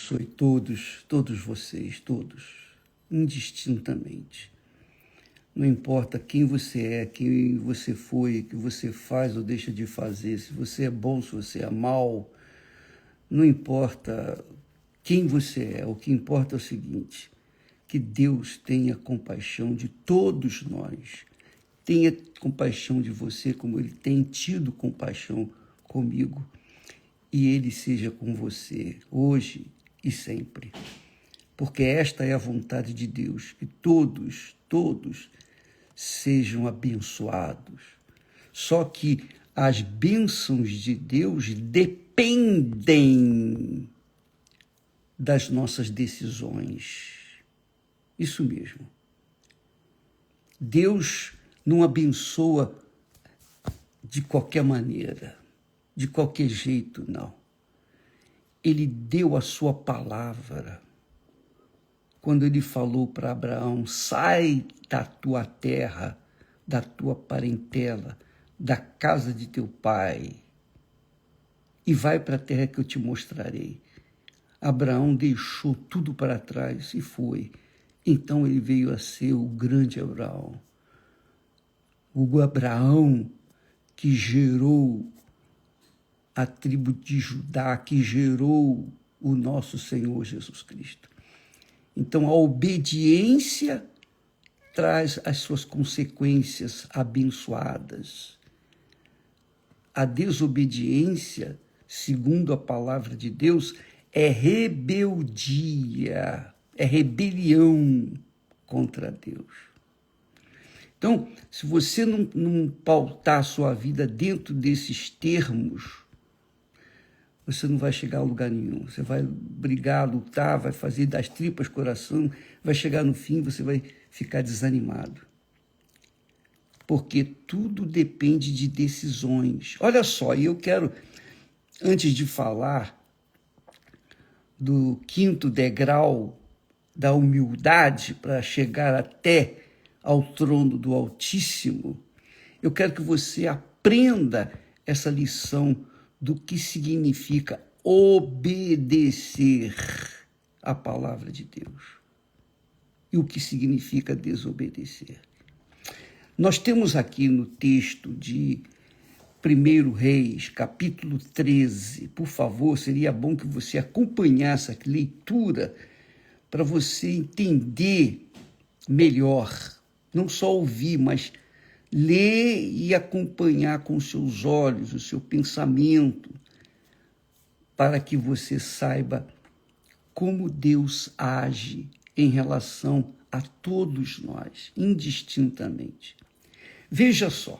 abençoe todos vocês, todos, indistintamente. Não importa quem você é, quem você foi, o que você faz ou deixa de fazer, se você é bom, se você é mau, não importa quem você é, o que importa é o seguinte, que Deus tenha compaixão de todos nós, tenha compaixão de você como Ele tem tido compaixão comigo, e Ele seja com você hoje e sempre. Porque esta é a vontade de Deus, que todos sejam abençoados. Só que as bênçãos de Deus dependem das nossas decisões. Isso mesmo. Deus não abençoa de qualquer maneira, de qualquer jeito, não. Ele deu a sua palavra. Quando ele falou para Abraão, sai da tua terra, da tua parentela, da casa de teu pai, e vai para a terra que eu te mostrarei. Abraão deixou tudo para trás e foi. Então ele veio a ser o grande Abraão. O Abraão que gerou a tribo de Judá, que gerou o nosso Senhor Jesus Cristo. Então, a obediência traz as suas consequências abençoadas. A desobediência, segundo a palavra de Deus, é rebeldia, é rebelião contra Deus. Então, se você não pautar a sua vida dentro desses termos, você não vai chegar a lugar nenhum. Você vai brigar, lutar, vai fazer das tripas coração, vai chegar no fim, você vai ficar desanimado. Porque tudo depende de decisões. Olha só, e eu quero, antes de falar do 5º degrau da humildade para chegar até ao trono do Altíssimo, eu quero que você aprenda essa lição do que significa obedecer à palavra de Deus e o que significa desobedecer. Nós temos aqui no texto de 1 Reis, capítulo 13, por favor, seria bom que você acompanhasse a leitura para você entender melhor, não só ouvir, mas ler e acompanhar com os seus olhos, o seu pensamento, para que você saiba como Deus age em relação a todos nós, indistintamente. Veja só,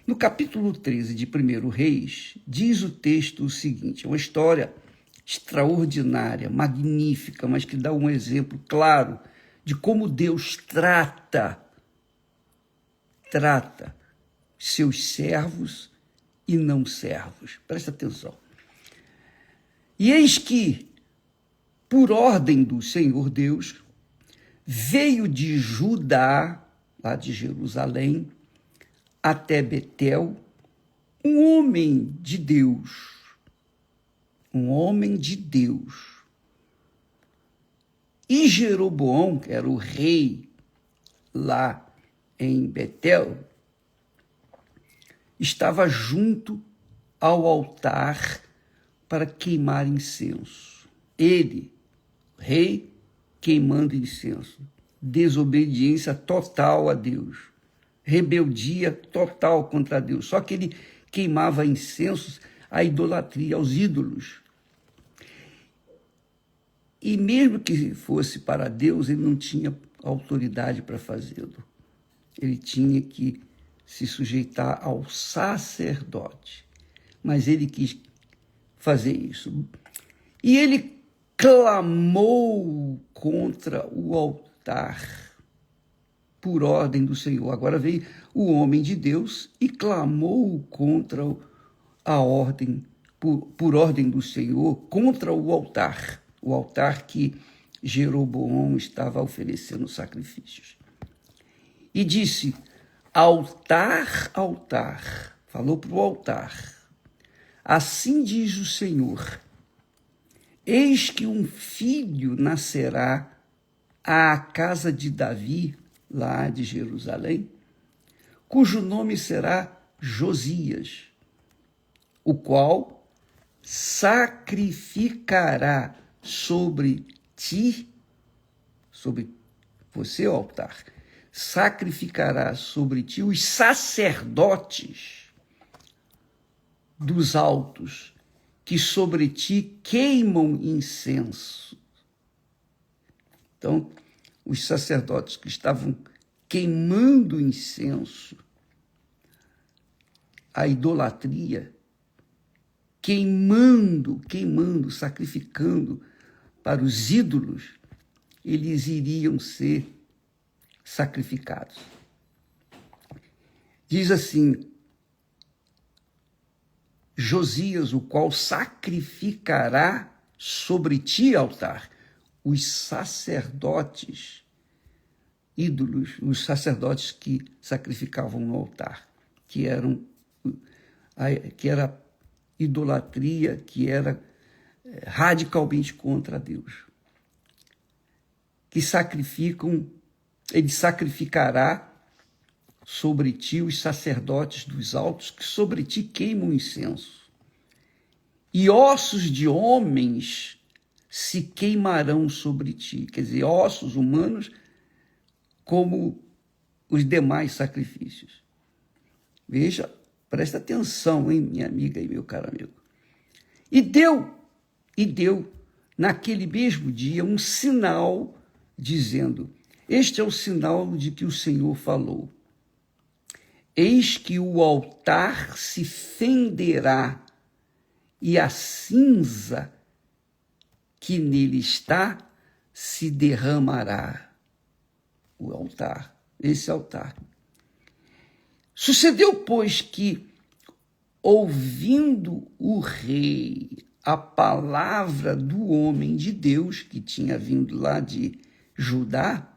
no capítulo 13 de 1 Reis, diz o texto o seguinte, é uma história extraordinária, magnífica, mas que dá um exemplo claro de como Deus trata seus servos e não servos. Presta atenção. E eis que, por ordem do Senhor Deus, veio de Judá, lá de Jerusalém, até Betel, um homem de Deus. E Jeroboão, que era o rei lá em Betel, estava junto ao altar para queimar incenso. Ele, rei, queimando incenso. Desobediência total a Deus. Rebeldia total contra Deus. Só que ele queimava incensos à idolatria, aos ídolos. E mesmo que fosse para Deus, ele não tinha autoridade para fazê-lo. Ele tinha que se sujeitar ao sacerdote. Mas ele quis fazer isso. E ele clamou contra o altar, por ordem do Senhor. Agora veio o homem de Deus e clamou contra a ordem, por ordem do Senhor, contra o altar que Jeroboão estava oferecendo sacrifícios. E disse, altar, altar, falou para o altar, assim diz o Senhor, Eis que um filho nascerá à casa de Davi, lá de Jerusalém, cujo nome será Josias, o qual sacrificará sobre ti, sobre você, ó altar, sacrificará sobre ti os sacerdotes dos altos, que sobre ti queimam incenso. Então, os sacerdotes que estavam queimando incenso, a idolatria, queimando, sacrificando para os ídolos, eles iriam ser sacrificados. Diz assim, Josias, o qual sacrificará sobre ti, altar, os sacerdotes, ídolos, os sacerdotes que sacrificavam no altar, que era idolatria, que era radicalmente contra Deus. Que sacrificam, ele sacrificará sobre ti os sacerdotes dos altos, que sobre ti queimam incenso. E ossos de homens se queimarão sobre ti. Quer dizer, ossos humanos como os demais sacrifícios. Veja, presta atenção, hein, minha amiga e meu caro amigo. E deu, naquele mesmo dia, um sinal, dizendo, este é o sinal de que o Senhor falou. Eis que o altar se fenderá e a cinza que nele está se derramará. O altar, esse altar. Sucedeu, pois, que, ouvindo o rei a palavra do homem de Deus, que tinha vindo lá de Judá,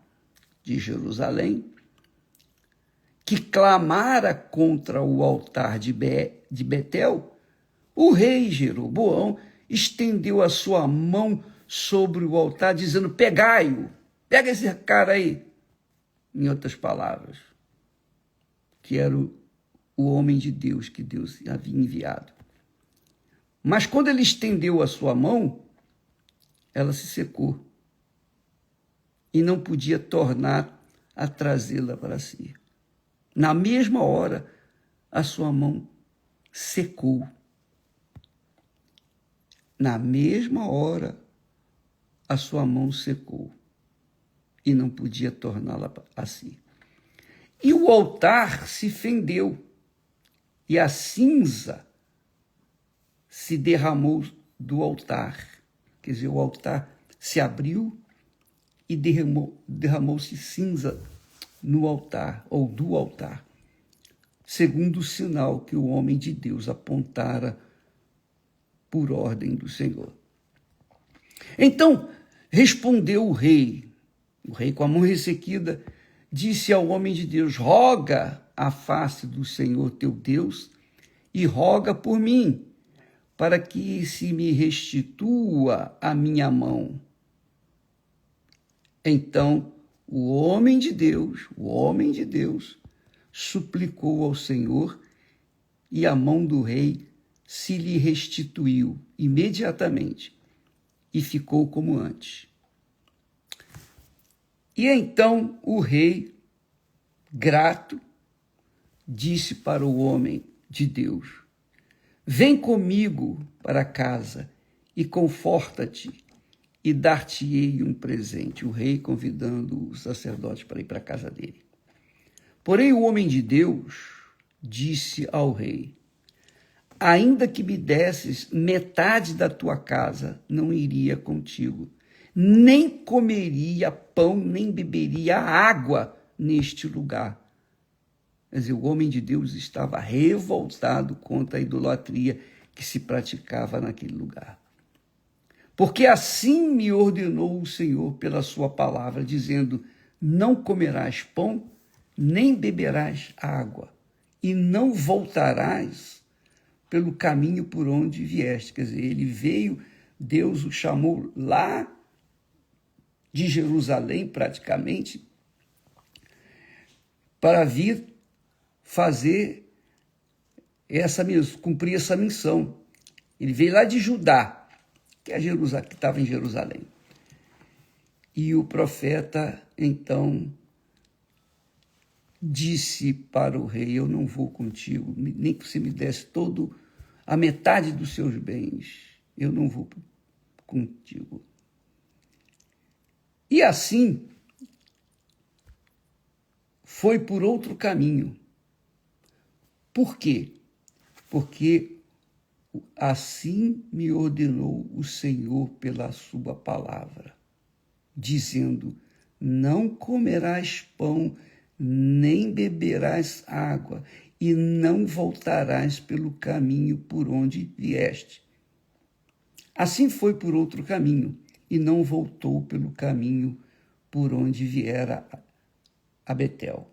de Jerusalém, que clamara contra o altar de Betel, o rei Jeroboão estendeu a sua mão sobre o altar, dizendo, pegai-o, pega esse cara aí. Em outras palavras, que era o homem de Deus que Deus havia enviado. Mas quando ele estendeu a sua mão, ela se secou e não podia tornar a trazê-la para si. Na mesma hora, a sua mão secou. Na mesma hora, a sua mão secou e não podia torná-la a si. E o altar se fendeu e a cinza se derramou do altar. Quer dizer, o altar se abriu e derramou-se cinza no altar, ou do altar, segundo o sinal que o homem de Deus apontara por ordem do Senhor. Então respondeu o rei com a mão ressequida, disse ao homem de Deus, roga a face do Senhor teu Deus e roga por mim, para que se me restitua a minha mão. Então o homem de Deus, suplicou ao Senhor e a mão do rei se lhe restituiu imediatamente e ficou como antes. E então o rei, grato, disse para o homem de Deus, vem comigo para casa e conforta-te e dar-te-ei um presente. O rei convidando o sacerdote para ir para a casa dele. Porém o homem de Deus disse ao rei, ainda que me desses metade da tua casa, não iria contigo, nem comeria pão, nem beberia água neste lugar. Quer dizer, o homem de Deus estava revoltado contra a idolatria que se praticava naquele lugar. Porque assim me ordenou o Senhor pela sua palavra, dizendo, não comerás pão, nem beberás água, e não voltarás pelo caminho por onde vieste. Quer dizer, ele veio Deus o chamou lá de Jerusalém, praticamente, para vir fazer cumprir essa missão. Ele veio lá de Judá, que estava em Jerusalém. E o profeta, então, disse para o rei: eu não vou contigo, nem que você me desse a metade dos seus bens, eu não vou contigo. E assim, foi por outro caminho. Por quê? Porque assim me ordenou o Senhor pela sua palavra, dizendo: não comerás pão, nem beberás água, e não voltarás pelo caminho por onde vieste. Assim foi por outro caminho, e não voltou pelo caminho por onde viera a Betel.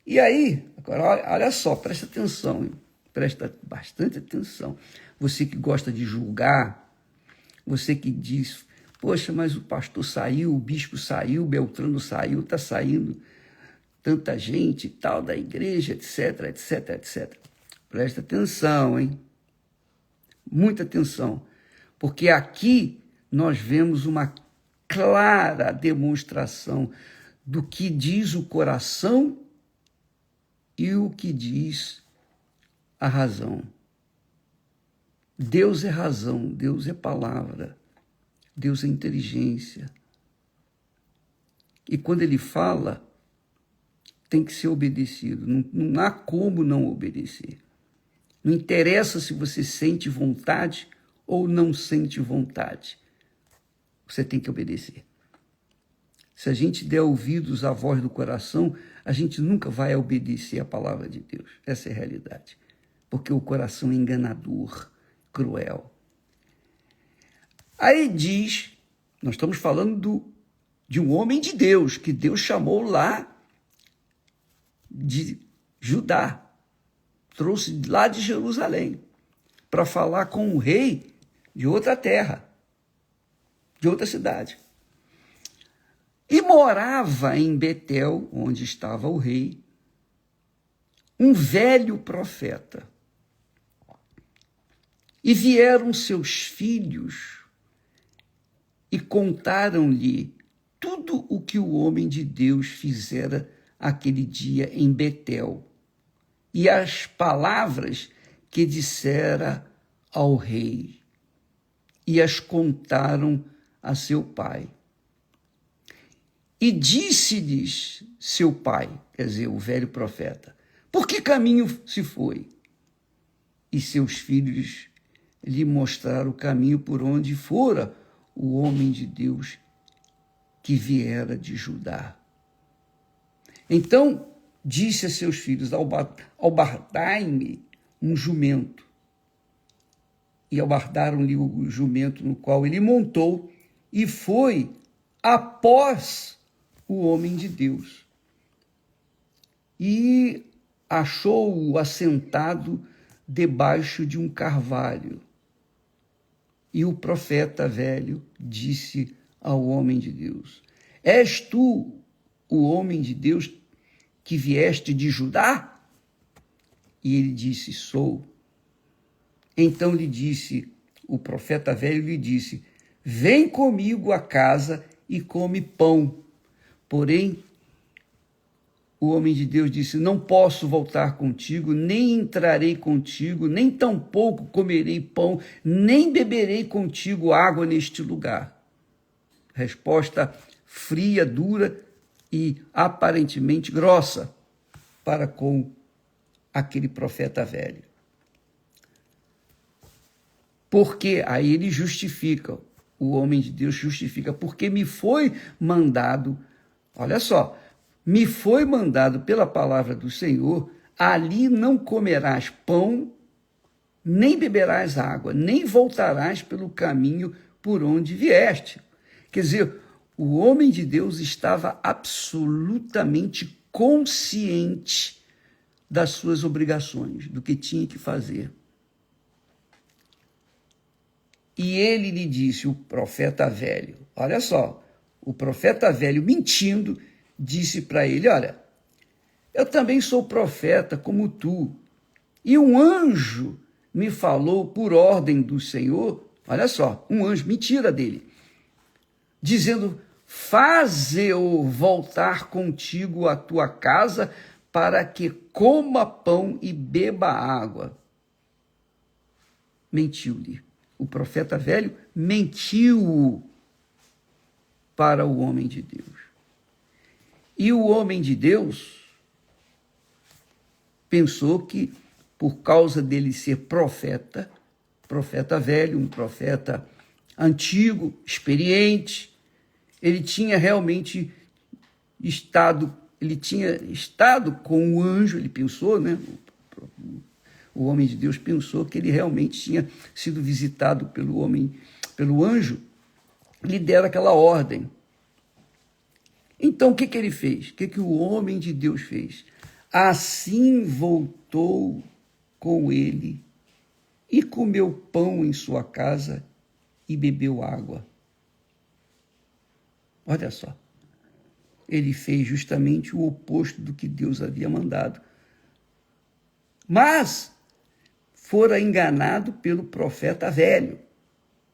E aí, agora olha só, presta atenção, hein? Presta bastante atenção. Você que gosta de julgar, você que diz: poxa, mas o pastor saiu, o bispo saiu, o Beltrano saiu, está saindo tanta gente e tal da igreja, etc, etc, etc. Presta atenção, hein? Muita atenção, porque aqui nós vemos uma clara demonstração do que diz o coração e o que diz a razão. Deus é razão, Deus é palavra, Deus é inteligência. E quando ele fala, tem que ser obedecido. Não há como não obedecer. Não interessa se você sente vontade ou não sente vontade. Você tem que obedecer. Se a gente der ouvidos à voz do coração, a gente nunca vai obedecer a palavra de Deus. Essa é a realidade. Porque o coração é enganador, cruel. Aí diz, nós estamos falando de um homem de Deus, que Deus chamou lá de Judá, trouxe lá de Jerusalém, para falar com o rei de outra terra, de outra cidade. E morava em Betel, onde estava o rei, um velho profeta. E vieram seus filhos e contaram-lhe tudo o que o homem de Deus fizera aquele dia em Betel, e as palavras que dissera ao rei, e as contaram a seu pai. E disse-lhes seu pai, quer dizer, o velho profeta: por que caminho se foi? E seus filhos lhe mostraram o caminho por onde fora o homem de Deus que viera de Judá. Então disse a seus filhos: albardai-me um jumento. E albardaram-lhe o jumento no qual ele montou, e foi após o homem de Deus. E achou-o assentado debaixo de um carvalho. E o profeta velho disse ao homem de Deus: és tu o homem de Deus que vieste de Judá? E ele disse: sou. Então o profeta velho lhe disse: vem comigo à casa e come pão. Porém, o homem de Deus disse: não posso voltar contigo, nem entrarei contigo, nem tampouco comerei pão, nem beberei contigo água neste lugar. Resposta fria, dura e aparentemente grossa para com aquele profeta velho. Porque aí ele justifica, o homem de Deus justifica: porque me foi mandado, olha só, me foi mandado pela palavra do Senhor, ali não comerás pão, nem beberás água, nem voltarás pelo caminho por onde vieste. Quer dizer, o homem de Deus estava absolutamente consciente das suas obrigações, do que tinha que fazer. E ele lhe disse, o profeta velho, olha só, o profeta velho mentindo, disse para ele, olha, eu também sou profeta como tu, e um anjo me falou por ordem do Senhor, olha só, um anjo, mentira dele, dizendo, faze eu voltar contigo à tua casa para que coma pão e beba água. Mentiu-lhe. O profeta velho mentiu para o homem de Deus. E o homem de Deus pensou que, por causa dele ser profeta velho, um profeta antigo, experiente, ele tinha realmente estado com o anjo, ele pensou, né? O homem de Deus pensou que ele realmente tinha sido visitado pelo anjo, lhe deram aquela ordem. Então, o que ele fez? O que o homem de Deus fez? Assim voltou com ele e comeu pão em sua casa e bebeu água. Olha só. Ele fez justamente o oposto do que Deus havia mandado. Mas fora enganado pelo profeta velho,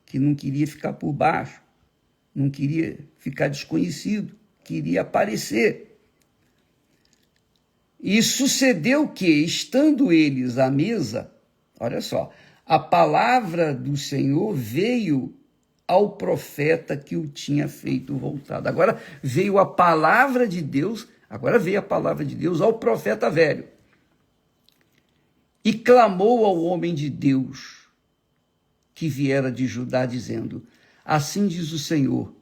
que não queria ficar por baixo, não queria ficar desconhecido, queria aparecer. E sucedeu que, estando eles à mesa, olha só, a palavra do Senhor veio ao profeta que o tinha feito voltado. Agora veio a palavra de Deus ao profeta velho. E clamou ao homem de Deus que viera de Judá, dizendo, assim diz o Senhor,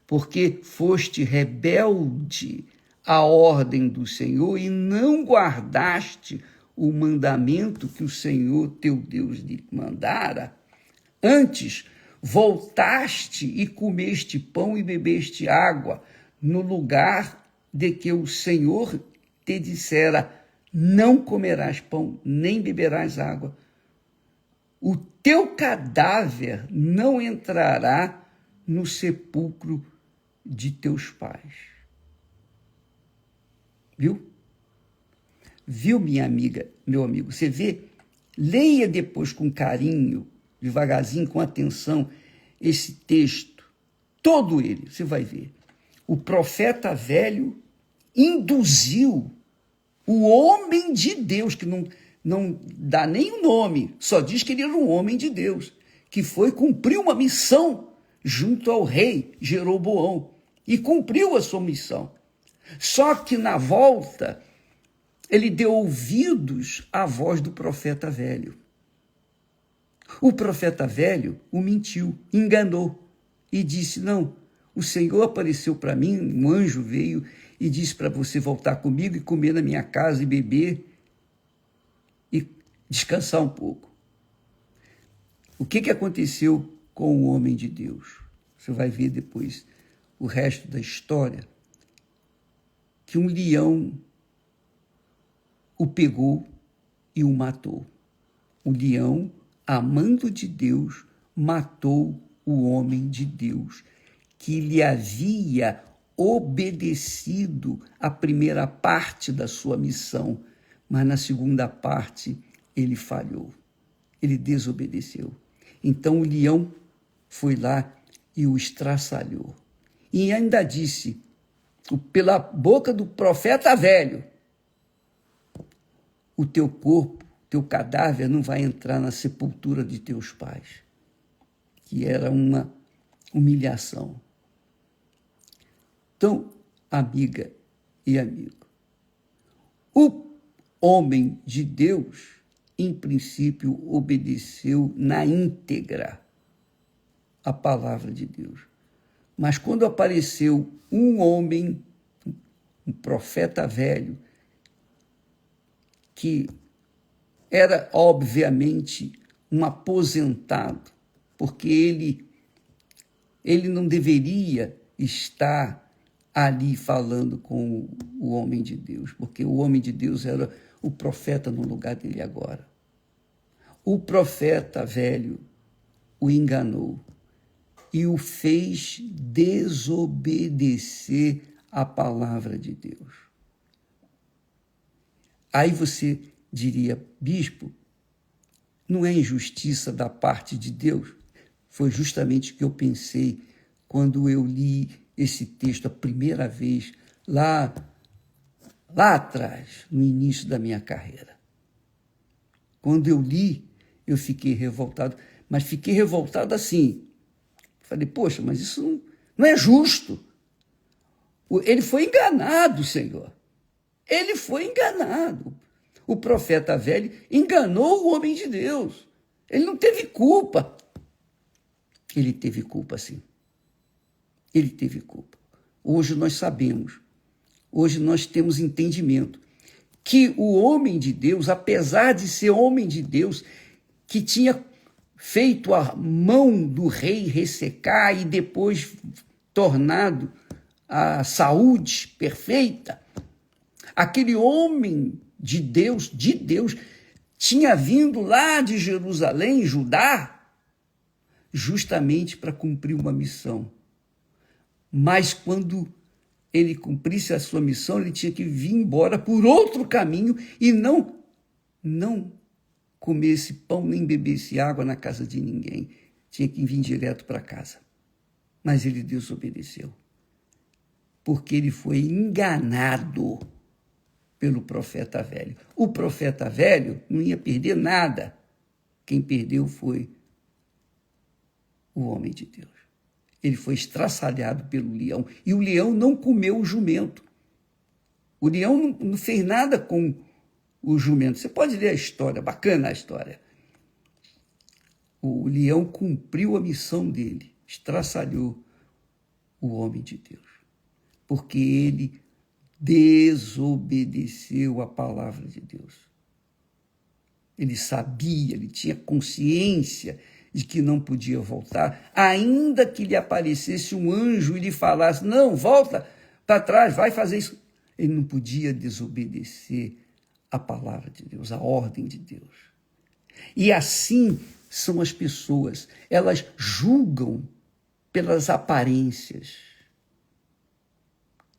porque foste rebelde à ordem do Senhor e não guardaste o mandamento que o Senhor teu Deus lhe mandara, antes voltaste e comeste pão e bebeste água no lugar de que o Senhor te dissera, não comerás pão, nem beberás água. O teu cadáver não entrará no sepulcro de teus pais. Viu? Viu, minha amiga, meu amigo? Você vê? Leia depois com carinho, devagarzinho, com atenção, esse texto. Todo ele, você vai ver. O profeta velho induziu o homem de Deus, que não dá nem o nome, só diz que ele era um homem de Deus, que foi cumprir uma missão junto ao rei Jeroboão, e cumpriu a sua missão. Só que na volta, ele deu ouvidos à voz do profeta velho. O profeta velho o mentiu, enganou, e disse, não, o Senhor apareceu para mim, um anjo veio e disse para você voltar comigo e comer na minha casa e beber e descansar um pouco. O que aconteceu com o homem de Deus? Você vai ver depois o resto da história, que um leão o pegou e o matou. O leão, amando de Deus, matou o homem de Deus, que lhe havia obedecido a primeira parte da sua missão, mas na segunda parte ele falhou, ele desobedeceu. Então o leão foi lá e o estraçalhou. E ainda disse, pela boca do profeta velho, o teu corpo, teu cadáver não vai entrar na sepultura de teus pais, que era uma humilhação. Então, amiga e amigo, o homem de Deus, em princípio, obedeceu na íntegra a palavra de Deus. Mas quando apareceu um homem, um profeta velho, que era, obviamente, um aposentado, porque ele não deveria estar ali falando com o homem de Deus, porque o homem de Deus era o profeta no lugar dele agora. O profeta velho o enganou e o fez desobedecer à palavra de Deus. Aí você diria, bispo, não é injustiça da parte de Deus? Foi justamente o que eu pensei quando eu li esse texto a primeira vez, lá atrás, no início da minha carreira. Quando eu li, eu fiquei revoltado, mas fiquei revoltado assim. Falei, poxa, mas isso não é justo. Ele foi enganado, Senhor. Ele foi enganado. O profeta velho enganou o homem de Deus. Ele não teve culpa. Ele teve culpa, sim. Ele teve culpa. Hoje nós sabemos, hoje nós temos entendimento que o homem de Deus, apesar de ser homem de Deus, que tinha feito a mão do rei ressecar e depois tornado a saúde perfeita, aquele homem de Deus, tinha vindo lá de Jerusalém, Judá, justamente para cumprir uma missão. Mas quando ele cumprisse a sua missão, ele tinha que vir embora por outro caminho e não comer esse pão nem beber esse água na casa de ninguém. Tinha que vir direto para casa. Mas ele desobedeceu. Porque ele foi enganado pelo profeta velho. O profeta velho não ia perder nada. Quem perdeu foi o homem de Deus. Ele foi estraçalhado pelo leão. E o leão não comeu o jumento. O leão não fez nada com o jumento. Você pode ler a história, bacana a história. O leão cumpriu a missão dele, estraçalhou o homem de Deus. Porque ele desobedeceu à palavra de Deus. Ele sabia, ele tinha consciência de que não podia voltar, ainda que lhe aparecesse um anjo e lhe falasse, não, volta para trás, vai fazer isso. Ele não podia desobedecer à palavra de Deus, à ordem de Deus. E assim são as pessoas, elas julgam pelas aparências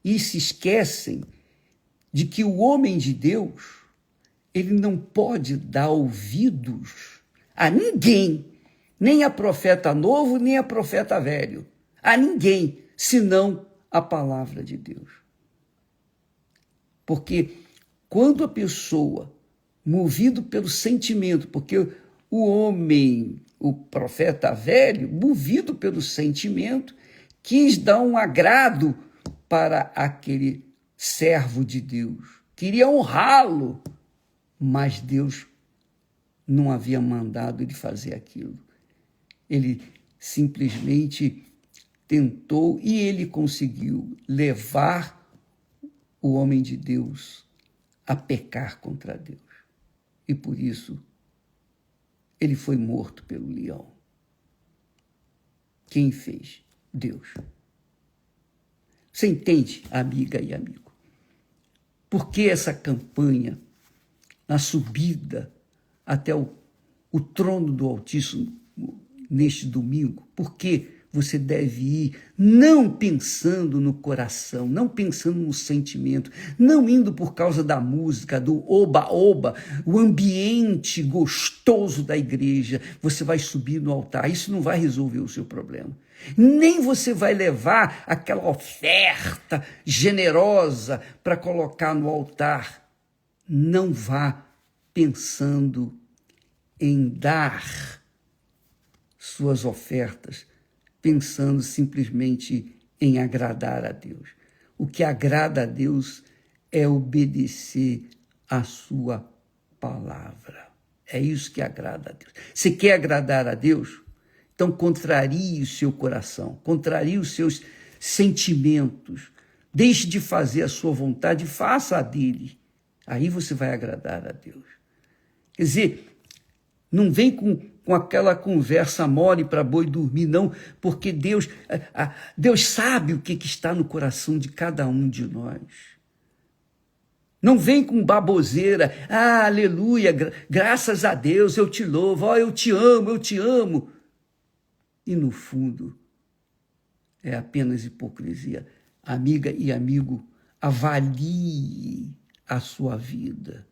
e se esquecem de que o homem de Deus, ele não pode dar ouvidos a ninguém, nem a profeta novo, nem a profeta velho, a ninguém, senão a palavra de Deus. Porque quando a pessoa, movido pelo sentimento, porque o homem, o profeta velho, movido pelo sentimento, quis dar um agrado para aquele servo de Deus, queria honrá-lo, mas Deus não havia mandado ele fazer aquilo. Ele simplesmente tentou e ele conseguiu levar o homem de Deus a pecar contra Deus. E por isso ele foi morto pelo leão. Quem fez? Deus. Você entende, amiga e amigo? Por que essa campanha, na subida até o trono do Altíssimo neste domingo? Por que você deve ir não pensando no coração, não pensando no sentimento, não indo por causa da música, do oba-oba, o ambiente gostoso da igreja? Você vai subir no altar, isso não vai resolver o seu problema. Nem você vai levar aquela oferta generosa para colocar no altar. Não vá pensando em dar suas ofertas, pensando simplesmente em agradar a Deus. O que agrada a Deus é obedecer à sua palavra. É isso que agrada a Deus. Você quer agradar a Deus? Então contrarie o seu coração, contrarie os seus sentimentos. Deixe de fazer a sua vontade, faça a dele. Aí você vai agradar a Deus. Quer dizer, não vem com aquela conversa mole para boi dormir, não, porque Deus sabe o que está no coração de cada um de nós. Não vem com baboseira, aleluia, graças a Deus, eu te louvo, eu te amo, eu te amo. e no fundo é apenas hipocrisia. Amiga e amigo, avalie a sua vida,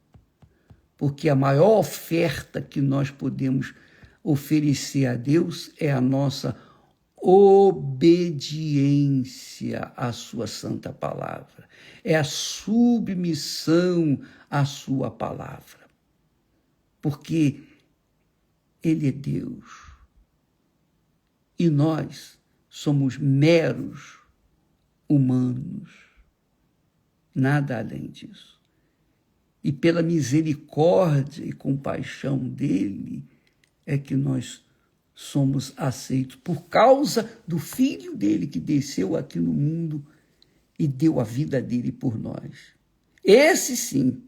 porque a maior oferta que nós podemos oferecer a Deus é a nossa obediência à sua santa palavra, é a submissão à sua palavra, porque Ele é Deus e nós somos meros humanos, nada além disso. E pela misericórdia e compaixão dele é que nós somos aceitos, por causa do Filho dele que desceu aqui no mundo e deu a vida dele por nós. Esse sim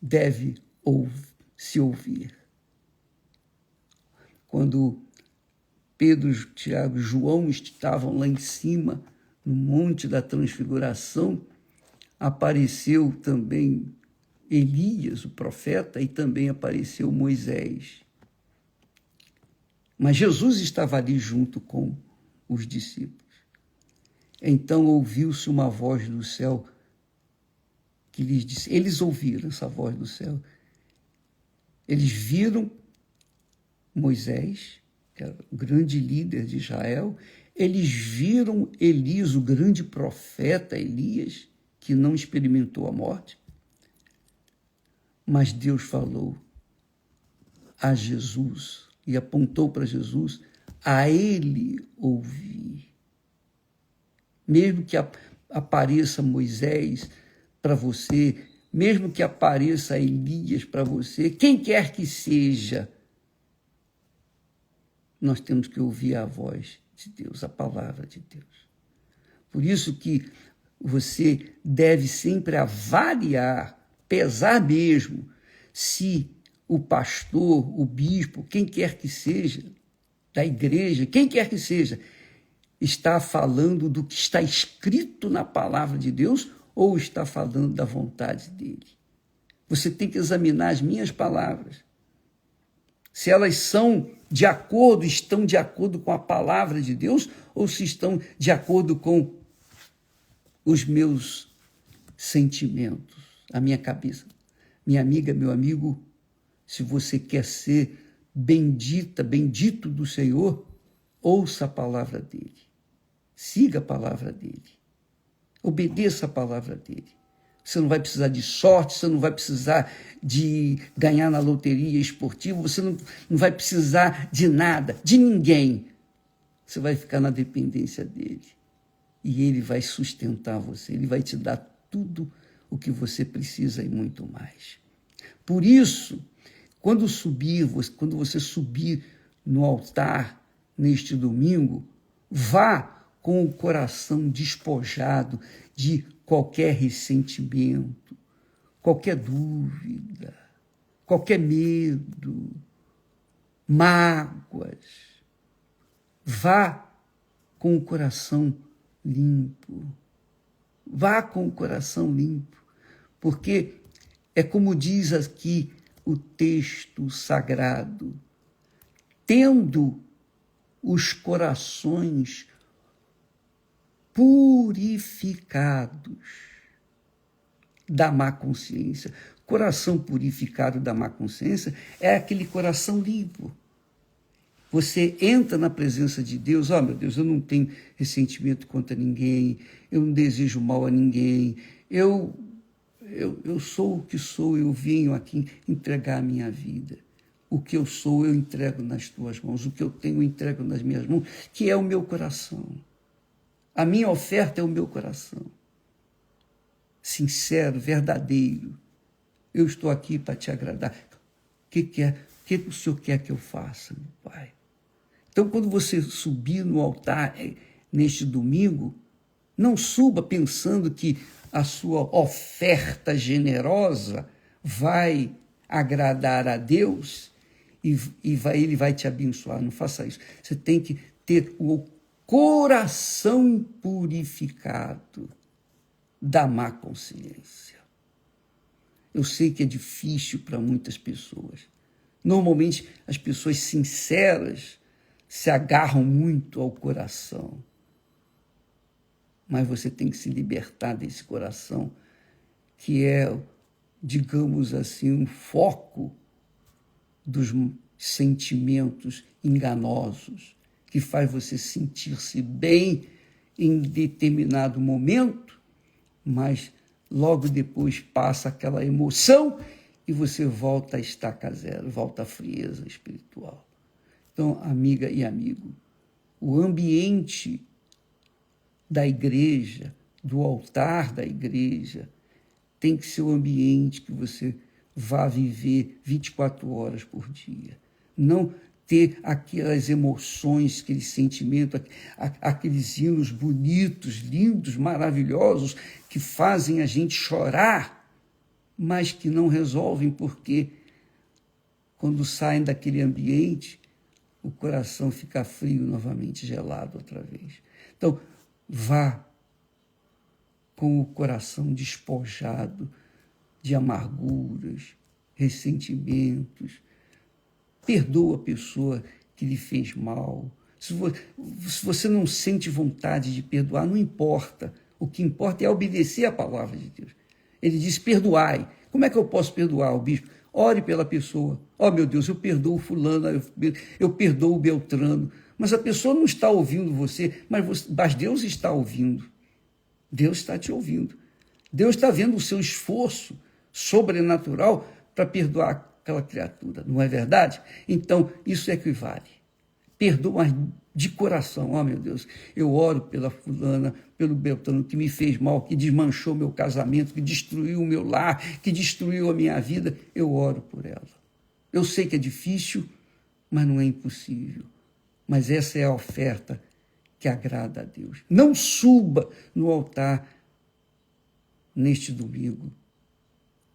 deve se ouvir. Quando Pedro, Tiago e João estavam lá em cima, no Monte da Transfiguração, apareceu também Elias, o profeta, e também apareceu Moisés. Mas Jesus estava ali junto com os discípulos. Então ouviu-se uma voz do céu que lhes disse, eles ouviram essa voz do céu, eles viram Moisés, que era o grande líder de Israel, eles viram Elias, o grande profeta Elias, que não experimentou a morte, mas Deus falou a Jesus e apontou para Jesus, a ele ouvir. Mesmo que apareça Moisés para você, mesmo que apareça Elias para você, quem quer que seja, nós temos que ouvir a voz de Deus, a palavra de Deus. Por isso que você deve sempre avaliar, pesar mesmo, se o pastor, o bispo, quem quer que seja, da igreja, quem quer que seja, está falando do que está escrito na palavra de Deus ou está falando da vontade dele. Você tem que examinar as minhas palavras. Se elas estão de acordo com a palavra de Deus ou se estão de acordo com os meus sentimentos, a minha cabeça. Minha amiga, meu amigo, se você quer ser bendito do Senhor, ouça a palavra dele. Siga a palavra dele. Obedeça a palavra dele. Você não vai precisar de sorte, você não vai precisar de ganhar na loteria esportiva, você não vai precisar de nada, de ninguém. Você vai ficar na dependência dele. E ele vai sustentar você, ele vai te dar tudo o que você precisa e muito mais. Por isso, quando você subir no altar neste domingo, vá com o coração despojado de qualquer ressentimento, qualquer dúvida, qualquer medo, mágoas. Vá com o coração limpo. Vá com o coração limpo, porque é como diz aqui o texto sagrado, tendo os corações purificados da má consciência. Coração purificado da má consciência é aquele coração limpo. Você entra na presença de Deus, meu Deus, eu não tenho ressentimento contra ninguém, eu não desejo mal a ninguém, eu sou o que sou, eu venho aqui entregar a minha vida. O que eu sou, eu entrego nas tuas mãos, o que eu tenho, eu entrego nas minhas mãos, que é o meu coração. A minha oferta é o meu coração. Sincero, verdadeiro. Eu estou aqui para te agradar. O que o Senhor quer que eu faça, meu Pai? Então, quando você subir no altar neste domingo, não suba pensando que a sua oferta generosa vai agradar a Deus e ele vai te abençoar. Não faça isso. Você tem que ter o coração purificado da má consciência. Eu sei que é difícil para muitas pessoas, Normalmente, as pessoas sinceras se agarram muito ao coração. Mas você tem que se libertar desse coração, que é, digamos assim, um foco dos sentimentos enganosos, que faz você sentir-se bem em determinado momento, mas logo depois passa aquela emoção e você volta a estaca zero, volta à frieza espiritual. Então, amiga e amigo, o ambiente da igreja, do altar da igreja, tem que ser o ambiente que você vá viver 24 horas por dia. Não ter aquelas emoções, aquele sentimento, aqueles hinos bonitos, lindos, maravilhosos, que fazem a gente chorar, mas que não resolvem, porque quando saem daquele ambiente, o coração fica frio novamente, gelado outra vez. Então, vá com o coração despojado de amarguras, ressentimentos. Perdoa a pessoa que lhe fez mal. Se você não sente vontade de perdoar, não importa. O que importa é obedecer a palavra de Deus. Ele diz, perdoai. Como é que eu posso perdoar o bispo? Ore pela pessoa. Oh, meu Deus, eu perdoo fulano, eu perdoo o Beltrano. Mas a pessoa não está ouvindo você, mas Deus está ouvindo. Deus está te ouvindo. Deus está vendo o seu esforço sobrenatural para perdoar aquela criatura, não é verdade? Então, isso equivale. Perdoa de coração. Oh, meu Deus, eu oro pela fulana, pelo Beltrano, que me fez mal, que desmanchou meu casamento, que destruiu o meu lar, que destruiu a minha vida. Eu oro por ela. Eu sei que é difícil, mas não é impossível. Mas essa é a oferta que agrada a Deus. Não suba no altar neste domingo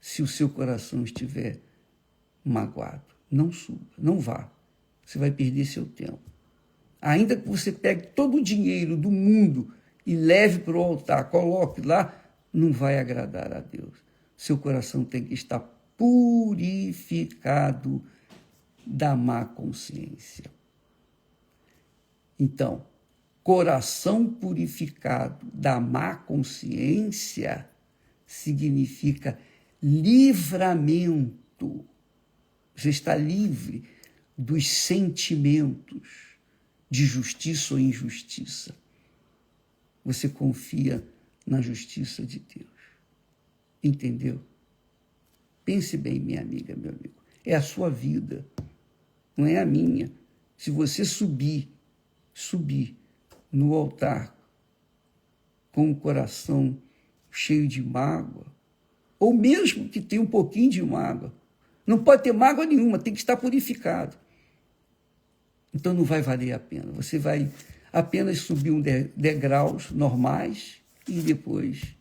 se o seu coração estiver magoado. Não suba, não vá. Você vai perder seu tempo. Ainda que você pegue todo o dinheiro do mundo e leve para o altar, coloque lá, não vai agradar a Deus. Seu coração tem que estar purificado da má consciência. Então, coração purificado da má consciência significa livramento. Você está livre dos sentimentos de justiça ou injustiça. Você confia na justiça de Deus. Entendeu? Pense bem, minha amiga, meu amigo. É a sua vida, não é a minha. Se você subir no altar com o coração cheio de mágoa, ou mesmo que tenha um pouquinho de mágoa, não pode ter mágoa nenhuma, tem que estar purificado. Então não vai valer a pena. Você vai apenas subir degraus normais e depois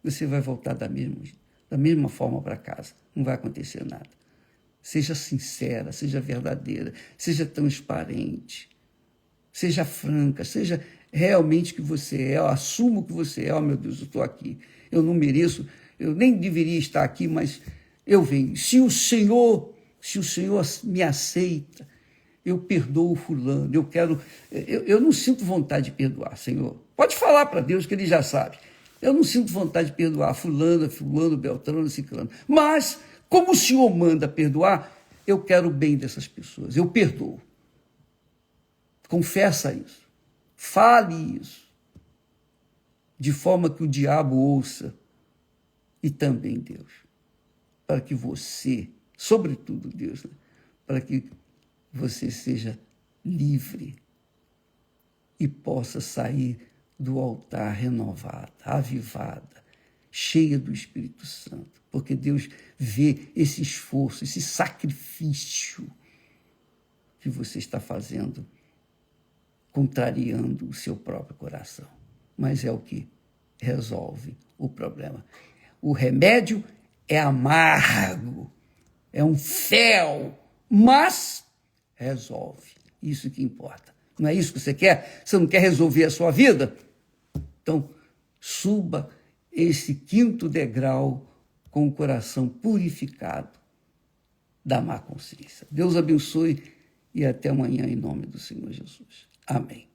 você vai voltar da mesma forma para casa. Não vai acontecer nada. Seja sincera, seja verdadeira, seja transparente, seja franca, seja realmente o que você é, assuma o que você é. Oh, meu Deus, eu estou aqui, eu não mereço, eu nem deveria estar aqui, mas eu venho. Se o Senhor me aceita, eu perdoo o fulano, eu não sinto vontade de perdoar, Senhor. Pode falar para Deus que Ele já sabe. Eu não sinto vontade de perdoar fulano, Beltrano, ciclano. Mas, como o Senhor manda perdoar, eu quero o bem dessas pessoas, eu perdoo. Confessa isso, fale isso, de forma que o diabo ouça e também Deus, para que você, sobretudo Deus, né? Para que você seja livre e possa sair do altar renovada, avivada, cheia do Espírito Santo, porque Deus vê esse esforço, esse sacrifício que você está fazendo, contrariando o seu próprio coração. Mas é o que resolve o problema. O remédio é amargo, é um fel, mas resolve. Isso que importa. Não é isso que você quer? Você não quer resolver a sua vida? Então, suba esse 5º degrau com o coração purificado da má consciência. Deus abençoe e até amanhã em nome do Senhor Jesus. Amém.